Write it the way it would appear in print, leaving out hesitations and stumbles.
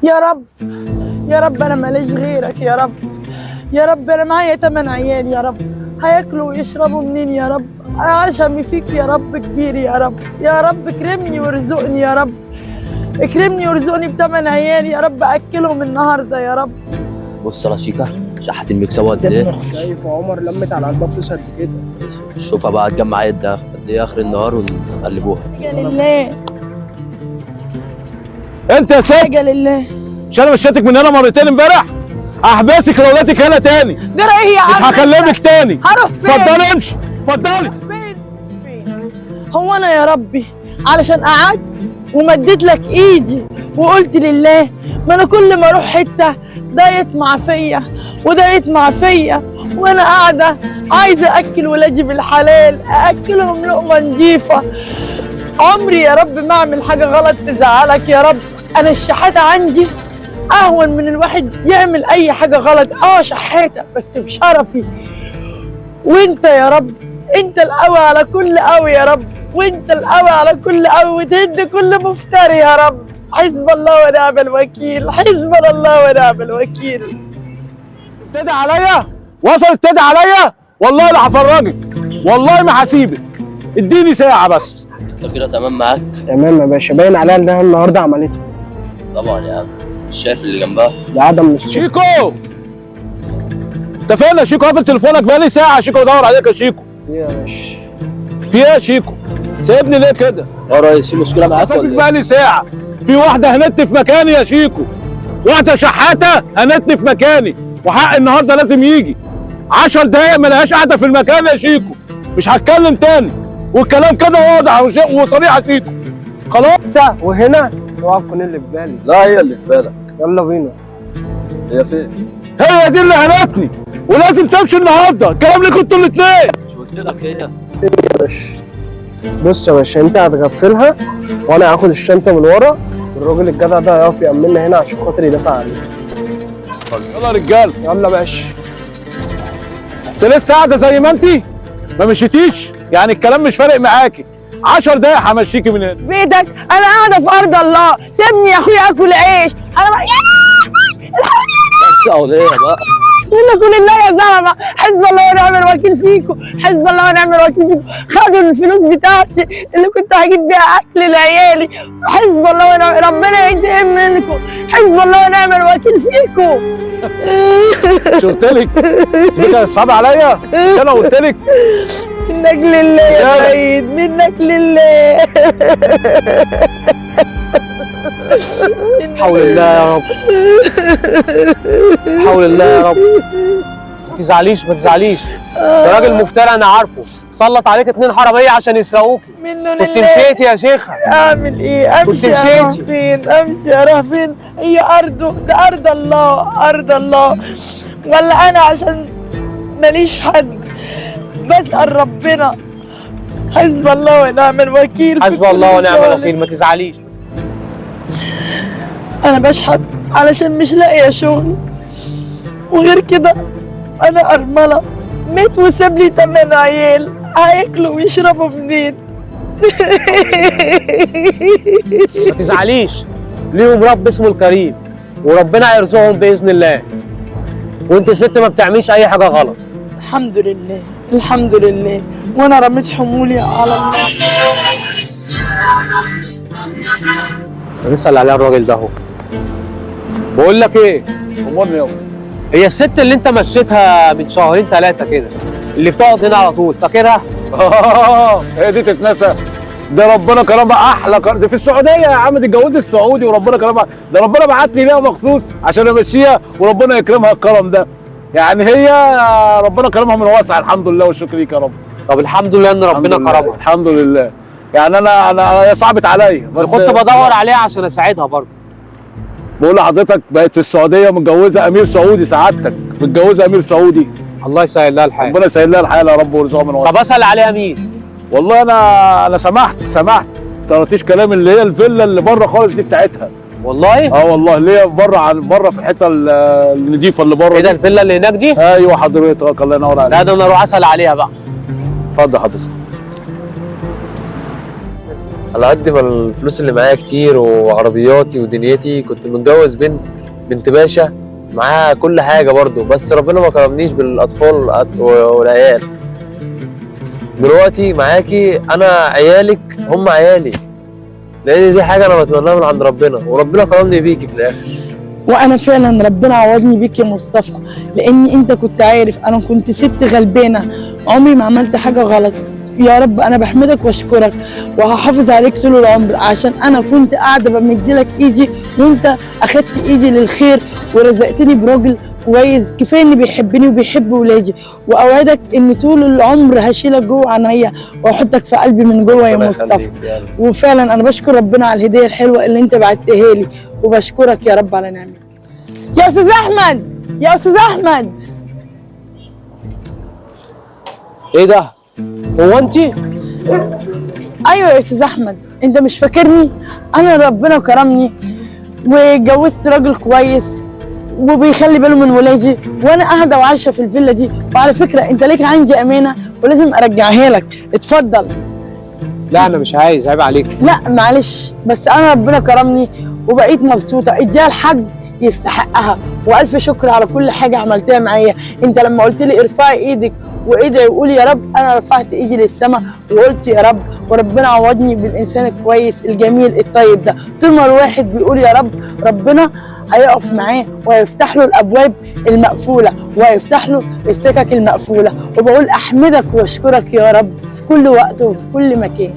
يا رب، يا رب انا ماليش غيرك يا رب. يا رب انا معايا 8 عيال يا رب، هياكلوا ويشربوا منين يا رب؟ انا عشمي فيك يا رب كبير يا رب. يا رب اكرمني وارزقني يا رب، اكرمني وارزقني ب8 عيال يا رب، اكلهم النهارده يا رب. بص يا شيكا، شحات المكسب قد ايه؟ شايف عمر لمت على قلبها فلوس قد كده. شوفها بقى هتجمع قد ايه اخر النهار ونقلبوها. حاجه لله، انت يا ست، حاجه لله. مش انا مشيتك من هنا مرتين امبارح؟ هحبسك لو لقيتك هنا تاني، جرى ايه يا عم؟ مش هكلمك تاني. هروح فين؟ اتفضلي امشي، اتفضلي. فين؟ هو انا يا ربي علشان قعدت ومديت لك ايدي وقلت لله؟ ما انا كل ما اروح حته ده يطمع فيا وده يطمع فيا، وانا قاعده عايزه اكل ولادي بالحلال، ااكلهم لقمه نضيفه. عمري يا رب ما اعمل حاجه غلط تزعلك يا رب. انا الشحاته عندي اهون من الواحد يعمل اي حاجه غلط. شحاته بس بشرفي. وانت يا رب انت القوي على كل قوي يا رب، وانت القوي على كل قوي، وتهد كل مفتري يا رب. حسب الله ونعم الوكيل، حسبنا الله ونعم الوكيل. تدعي عليا؟ وصلت تدعي عليا؟ والله لا هفرجك، والله ما هسيبك. اديني ساعة بس. انت كده تمام معاك؟ تمام يا باشا، باين عليها انها النهارده عملته. طبعا يا عم، مش شايف اللي جنبها؟ دي عدم من الصبح. شيكو، انت فين يا شيكو؟ قافل تليفونك بقالي ساعة يا شيكو، بدور عليك يا شيكو. ايه يا باشا؟ في ايه يا شيكو؟ سايبني ليه كده؟ يا ريس في مشكلة معاك سايبك ولا ايه؟ بقالي ساعة. في واحدة هنت في مكاني يا شيكو، واحدة شحاتة هنت في مكاني، وحق النهارده لازم يجي. 10 دقايق ما لهاش قاعدة في المكان يا شيكو، مش هتكلم تاني، والكلام كده واضح وصريح يا شيكو. خلاص؟ ده وهنا اوعى تكون اللي في بالي. لا هي اللي في بالك. يلا بينا. هي فين؟ هي دي اللي هنتني، ولازم تمشي النهارده. الكلام ليكوا انتوا الاثنين. مش قلت لك هي؟ يا باشا بص يا باشا، انت هتغفلها وانا هاخد الشنطه من ورا، والراجل الجدع ده هيقف يأمننا هنا عشان خاطر يدافع علينا. يلا يا رجاله، يلا يا باشا. انت لسه قاعده زي ما انت؟ ما مشيتيش؟ يعني الكلام مش فارق معاكي. 10 دقايق همشيكي من هنا. بيدك انا قاعده في ارض الله، سيبني يا اخويا اكل عيش. انا بس اوليه بقى. منكم لله يا زلمه، حسب الله ونعم الوكيل فيكم، حسب الله ونعم الوكيل فيكم. خدوا الفلوس بتاعتي اللي كنت هجيب بيها اكل لعيالي، حسب الله ونعم، ربنا ينتقم منكم، حسب الله ونعم الوكيل فيكم. مش قلت لك؟ انت صعب عليا؟ مش انا قلت لك؟ منك لله يا سيد، منك لله. حول الله يا رب، حول الله يا رب. ما تزعليش ما تزعليش، ده راجل مفتري انا عارفه، سلط عليك 2 حراميه عشان يسرقوكي. منه كنت لله. مشيتي يا شيخه. اعمل ايه؟ كنت امشي اروح مشيتي. فين؟ امشي اروح فين؟ هي ارضه، ده ارض الله، ارض الله. ولا انا عشان ماليش حد بسأل ربنا؟ حسب الله ونعم الوكيل. حسب الله ونعم الوكيل، ما تزعليش. انا بشحت علشان مش لاقيه شغل، وغير كده انا ارمله، ميت وساب لي 8 عيال، هياكلوا ويشربوا منين؟ ما تزعليش، ليهم رب اسمه الكريم، وربنا هيرزقهم باذن الله، وانت ست ما بتعمليش اي حاجه غلط. الحمد لله، الحمد لله. وانا رميت حمولي على الله. نسال عليها الراجل ده اهو. بقول لك ايه، امورني يابا. هي الست اللي انت مشيتها من 2 3 كده، اللي بتقعد هنا على طول، فاكرها؟ هي دي تتنسى؟ ده ربنا كرمها احلى دي في السعوديه يا عم، دي اتجوزت السعودي وربنا كرمها، ده ربنا بعتني ليها مخصوص عشان امشيها وربنا يكرمها الكرم ده. يعني هي ربنا كرمها من واسع، الحمد لله والشكر ليك يا رب. طب الحمد لله ان ربنا كرمها. الحمد لله. يعني انا هي صعبت عليا، بس كنت بدور عليها عشان اساعدها برضه. بقول لحضرتك بقت في السعوديه متجوزه امير سعودي، سعادتك متجوزه امير سعودي. الله يسهل لها الحال. ربنا يسهل لها الحال يا رب ويرزقها من واسع. طب اسال عليها مين؟ والله انا سمحت طرطيش كلام، اللي هي الفيلا اللي بره خالص دي بتاعتها. والله؟ والله اللي هي بره في الحته النضيفه اللي بره. ايه ده الفيلا اللي هناك دي؟ ايوه حضرتك، الله ينور عليك. لا ده انا اروح اسال عليها بقى. اتفضل حضرتك. على قد ما الفلوس اللي معايا كتير وعربياتي ودنيتي، كنت متجوز بنت باشا معاها كل حاجة برضو، بس ربنا ما كرمنيش بالأطفال والعيال. دلوقتي معاكي أنا عيالك هم عيالي، لأن دي حاجة أنا بتمناها من عند ربنا، وربنا كرمني بيكي في الآخر. وانا فعلا ربنا عوضني بيك يا مصطفى، لاني انت كنت عارف انا كنت ست غلبانه، عمري ما عملت حاجه غلط. يا رب انا بحمدك واشكرك وهحافظ عليك طول العمر، عشان انا كنت قاعده بمدلك ايدي وانت اخدت ايدي للخير ورزقتني براجل كويس كفايه اني بيحبني وبيحب ولادي، واوعدك ان طول العمر هشيلك جوه عينيا واحطك في قلبي من جوه يا مصطفى. وفعلا انا بشكر ربنا على الهديه الحلوه اللي انت بعتها لي، وبشكرك يا رب على نعمتك. يا استاذ احمد، يا استاذ احمد. إيه ده؟ هو أنتِ؟ ايوه يا استاذ احمد، انت مش فاكرني؟ انا ربنا كرمني واتجوزت راجل كويس وبيخلي باله من ولادي، وانا قاعده وعايشه في الفيلا دي. وعلى فكره انت ليك عندي امانه ولازم ارجعها لك، اتفضل. لا أنا مش عايز، عيب عليك. لا معلش، بس انا ربنا كرمني وبقيت مبسوطه، اديها لحد يستحقها، والف شكر على كل حاجه عملتها معايا. انت لما قلت لي ارفعي ايدك وادعي وقولي يا رب، انا رفعت ايدي للسماء وقلت يا رب، وربنا عوضني بالانسان الكويس الجميل الطيب ده. طول ما الواحد بيقول يا رب، ربنا هيقف معاه وهيفتح له الابواب المقفوله وهيفتح له السكك المقفوله. وبقول احمدك واشكرك يا رب في كل وقت وفي كل مكان.